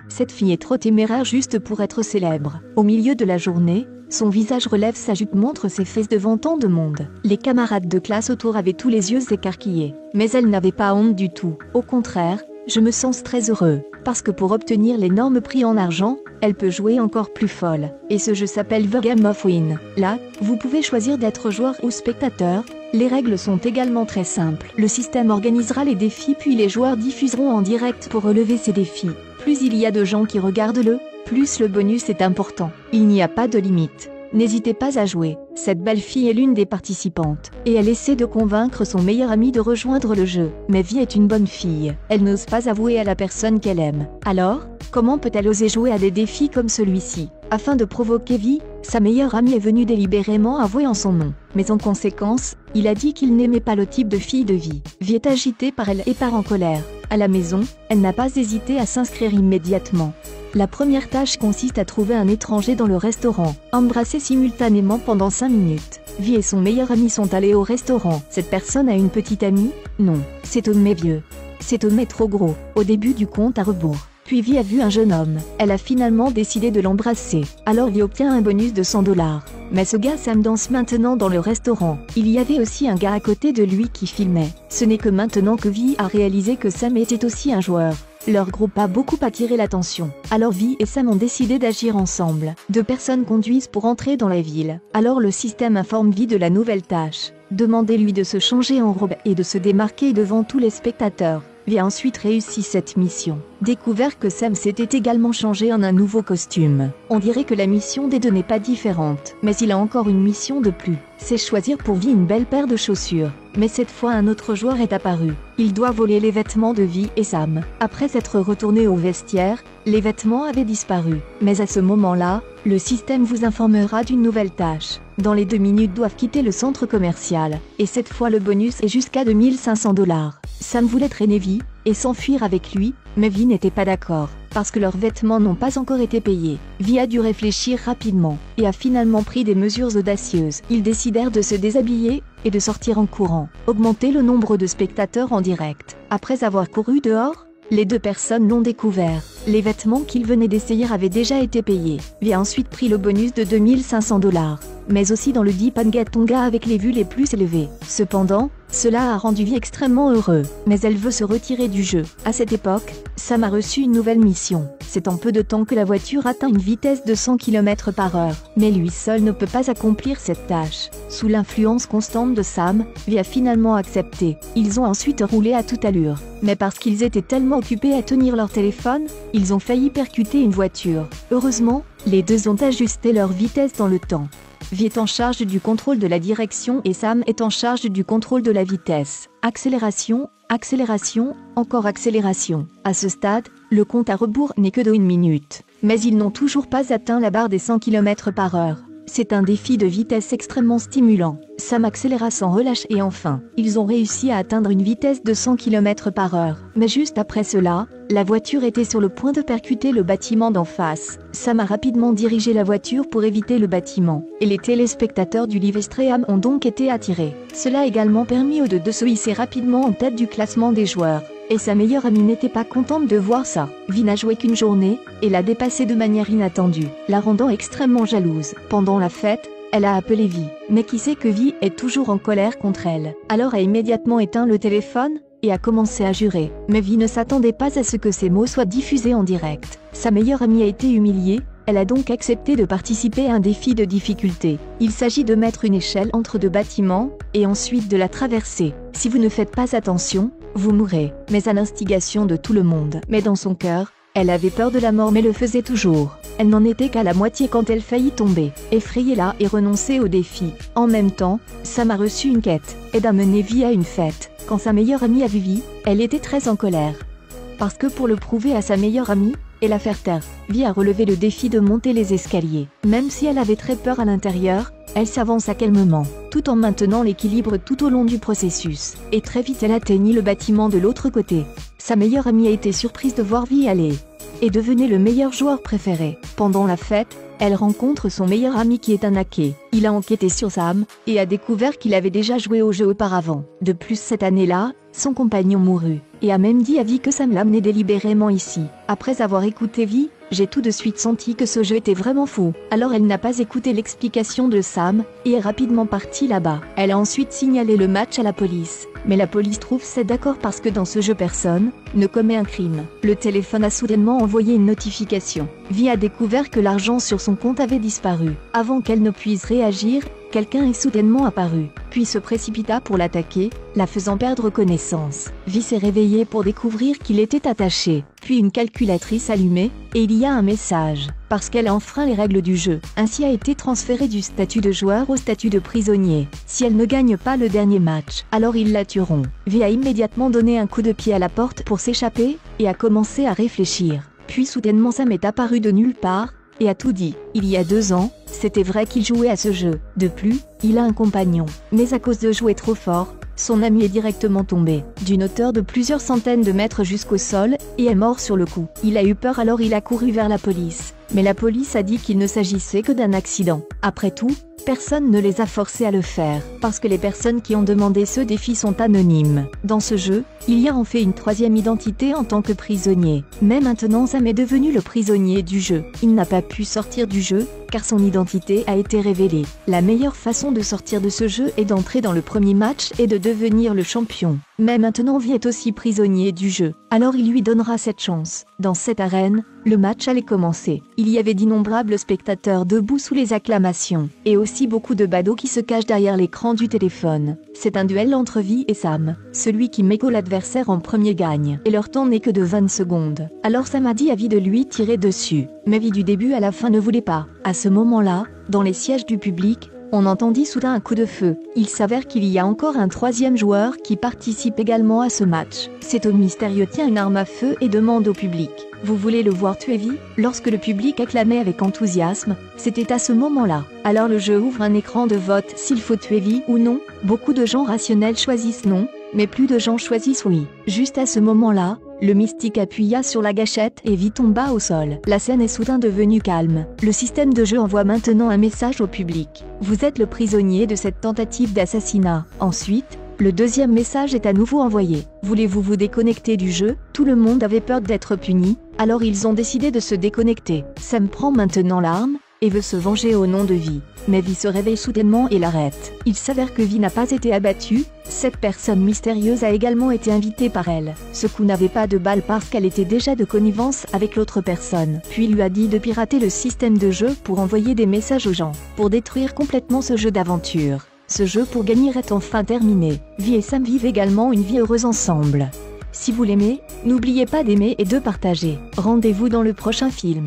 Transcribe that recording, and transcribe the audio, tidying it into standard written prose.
Cette fille est trop téméraire juste pour être célèbre. Au milieu de la journée, son visage relève sa jupe, montre ses fesses devant tant de monde. Les camarades de classe autour avaient tous les yeux écarquillés. Mais elle n'avait pas honte du tout. Au contraire, je me sens très heureux. Parce que pour obtenir l'énorme prix en argent, elle peut jouer encore plus folle. Et ce jeu s'appelle The Game of Win. Là, vous pouvez choisir d'être joueur ou spectateur. Les règles sont également très simples. Le système organisera les défis puis les joueurs diffuseront en direct pour relever ces défis. Plus il y a de gens qui regardent plus le bonus est important. Il n'y a pas de limite. N'hésitez pas à jouer. Cette belle fille est l'une des participantes. Et elle essaie de convaincre son meilleur ami de rejoindre le jeu. Mais Vi est une bonne fille. Elle n'ose pas avouer à la personne qu'elle aime. Alors, comment peut-elle oser jouer à des défis comme celui-ci? Afin de provoquer Vi, sa meilleure amie est venue délibérément avouer en son nom. Mais en conséquence, il a dit qu'il n'aimait pas le type de fille de Vi. Vi est agitée par elle et part en colère. À la maison, elle n'a pas hésité à s'inscrire immédiatement. La première tâche consiste à trouver un étranger dans le restaurant, embrasser simultanément pendant 5 minutes. Vi et son meilleur ami sont allés au restaurant. Cette personne a une petite amie? Non, cet homme est vieux. Cet homme est trop gros. Au début du compte à rebours. Puis Vi a vu un jeune homme. Elle a finalement décidé de l'embrasser. Alors Vi obtient un bonus de 100 $. Mais ce gars Sam danse maintenant dans le restaurant. Il y avait aussi un gars à côté de lui qui filmait. Ce n'est que maintenant que Vi a réalisé que Sam était aussi un joueur. Leur groupe a beaucoup attiré l'attention. Alors Vi et Sam ont décidé d'agir ensemble. 2 personnes conduisent pour entrer dans la ville. Alors le système informe Vi de la nouvelle tâche. Demandez-lui de se changer en robe et de se démarquer devant tous les spectateurs. Vi a ensuite réussi cette mission. Découvert que Sam s'était également changé en un nouveau costume. On dirait que la mission des deux n'est pas différente. Mais il a encore une mission de plus. C'est choisir pour Vi une belle paire de chaussures. Mais cette fois un autre joueur est apparu. Il doit voler les vêtements de Vi et Sam. Après être retourné au vestiaire, les vêtements avaient disparu. Mais à ce moment-là, le système vous informera d'une nouvelle tâche. Dans les 2 minutes doivent quitter le centre commercial. Et cette fois le bonus est jusqu'à 2500 $. Sam voulait traîner Vi et s'enfuir avec lui, mais Vi n'était pas d'accord, parce que leurs vêtements n'ont pas encore été payés. Vi a dû réfléchir rapidement, et a finalement pris des mesures audacieuses. Ils décidèrent de se déshabiller, et de sortir en courant, augmenter le nombre de spectateurs en direct. Après avoir couru dehors, les 2 personnes l'ont découvert. Les vêtements qu'ils venaient d'essayer avaient déjà été payés. Vi a ensuite pris le bonus de 2500 $, mais aussi dans le Deep and Get Tonga avec les vues les plus élevées. Cependant, cela a rendu Vi extrêmement heureux, mais elle veut se retirer du jeu. À cette époque, Sam a reçu une nouvelle mission. C'est en peu de temps que la voiture atteint une vitesse de 100 km/h. Mais lui seul ne peut pas accomplir cette tâche. Sous l'influence constante de Sam, Vi a finalement accepté. Ils ont ensuite roulé à toute allure. Mais parce qu'ils étaient tellement occupés à tenir leur téléphone, ils ont failli percuter une voiture. Heureusement, les 2 ont ajusté leur vitesse dans le temps. Vi est en charge du contrôle de la direction et Sam est en charge du contrôle de la vitesse. Accélération, accélération, encore accélération. À ce stade, le compte à rebours n'est que de 1 minute. Mais ils n'ont toujours pas atteint la barre des 100 km/h. C'est un défi de vitesse extrêmement stimulant. Sam accéléra sans relâche et enfin, ils ont réussi à atteindre une vitesse de 100 km/h. Mais juste après cela, la voiture était sur le point de percuter le bâtiment d'en face. Sam a rapidement dirigé la voiture pour éviter le bâtiment. Et les téléspectateurs du Livestream ont donc été attirés. Cela a également permis aux 2 de se hisser rapidement en tête du classement des joueurs. Et sa meilleure amie n'était pas contente de voir ça. Vi n'a joué qu'une journée, et l'a dépassée de manière inattendue, la rendant extrêmement jalouse. Pendant la fête, elle a appelé Vi, mais qui sait que Vi est toujours en colère contre elle. Alors a immédiatement éteint le téléphone, et a commencé à jurer. Mais Vi ne s'attendait pas à ce que ces mots soient diffusés en direct. Sa meilleure amie a été humiliée, elle a donc accepté de participer à un défi de difficulté. Il s'agit de mettre une échelle entre 2 bâtiments, et ensuite de la traverser. Si vous ne faites pas attention, vous mourrez, mais à l'instigation de tout le monde. Mais dans son cœur, elle avait peur de la mort mais le faisait toujours. Elle n'en était qu'à la moitié quand elle faillit tomber. Effrayée là et renoncer au défi. En même temps, Sam a reçu une quête, et d'amener Vi à une fête. Quand sa meilleure amie a vu Vi, elle était très en colère. Parce que pour le prouver à sa meilleure amie, et la faire taire, Vi a relevé le défi de monter les escaliers. Même si elle avait très peur à l'intérieur, elle s'avança calmement, tout en maintenant l'équilibre tout au long du processus. Et très vite elle atteignit le bâtiment de l'autre côté. Sa meilleure amie a été surprise de voir Vi aller. Et devenait le meilleur joueur préféré. Pendant la fête, elle rencontre son meilleur ami qui est un hacker. Il a enquêté sur Sam et a découvert qu'il avait déjà joué au jeu auparavant. De plus, cette année-là, son compagnon mourut et a même dit à Vi que Sam l'amenait délibérément ici. Après avoir écouté Vi, j'ai tout de suite senti que ce jeu était vraiment fou. Alors elle n'a pas écouté l'explication de Sam et est rapidement partie là-bas. Elle a ensuite signalé le match à la police. Mais la police trouve c'est d'accord parce que dans ce jeu personne ne commet un crime. Le téléphone a soudainement envoyé une notification. Vi a découvert que l'argent sur son compte avait disparu. Avant qu'elle ne puisse réagir, quelqu'un est soudainement apparu, puis se précipita pour l'attaquer, la faisant perdre connaissance. Vi s'est réveillée pour découvrir qu'il était attaché, puis une calculatrice allumée, et il y a un message. Parce qu'elle a enfreint les règles du jeu, ainsi a été transférée du statut de joueur au statut de prisonnier. Si elle ne gagne pas le dernier match, alors ils la tueront. Vi a immédiatement donné un coup de pied à la porte pour s'échapper, et a commencé à réfléchir. Puis soudainement Sam est apparu de nulle part, et a tout dit. Il y a 2 ans, c'était vrai qu'il jouait à ce jeu. De plus, il a un compagnon. Mais à cause de jouer trop fort, son ami est directement tombé d'une hauteur de plusieurs centaines de mètres jusqu'au sol et est mort sur le coup. Il a eu peur alors il a couru vers la police. Mais la police a dit qu'il ne s'agissait que d'un accident. Après tout, personne ne les a forcés à le faire, parce que les personnes qui ont demandé ce défi sont anonymes. Dans ce jeu, il y a en fait une 3e identité en tant que prisonnier. Mais maintenant Sam est devenu le prisonnier du jeu. Il n'a pas pu sortir du jeu, car son identité a été révélée. La meilleure façon de sortir de ce jeu est d'entrer dans le premier match et de devenir le champion. Mais maintenant Vi est aussi prisonnier du jeu. Alors il lui donnera cette chance. Dans cette arène, le match allait commencer. Il y avait d'innombrables spectateurs debout sous les acclamations, et aussi beaucoup de badauds qui se cachent derrière l'écran du téléphone. C'est un duel entre Vi et Sam. Celui qui met l'adversaire en premier gagne, et leur temps n'est que de 20 secondes. Alors Sam a dit à Vi de lui tirer dessus, mais Vi du début à la fin ne voulait pas. À ce moment-là, dans les sièges du public, on entendit soudain un coup de feu. Il s'avère qu'il y a encore un 3e joueur qui participe également à ce match. Cet homme mystérieux tient une arme à feu et demande au public « Vous voulez le voir tuer Vi ?» Lorsque le public acclamait avec enthousiasme, c'était à ce moment-là. Alors le jeu ouvre un écran de vote s'il faut tuer Vi ou non. Beaucoup de gens rationnels choisissent non, mais plus de gens choisissent oui. Juste à ce moment-là, le mystique appuya sur la gâchette et Vi tomba au sol. La scène est soudain devenue calme. Le système de jeu envoie maintenant un message au public. Vous êtes le prisonnier de cette tentative d'assassinat. Ensuite, le 2e message est à nouveau envoyé. Voulez-vous vous déconnecter du jeu? Tout le monde avait peur d'être puni, alors ils ont décidé de se déconnecter. Sam prend maintenant l'arme et veut se venger au nom de Vi. Mais Vi se réveille soudainement et l'arrête. Il s'avère que Vi n'a pas été abattue. Cette personne mystérieuse a également été invitée par elle. Ce coup n'avait pas de balle parce qu'elle était déjà de connivence avec l'autre personne. Puis il lui a dit de pirater le système de jeu pour envoyer des messages aux gens, pour détruire complètement ce jeu d'aventure. Ce jeu pour gagner est enfin terminé. Vi et Sam vivent également une vie heureuse ensemble. Si vous l'aimez, n'oubliez pas d'aimer et de partager. Rendez-vous dans le prochain film.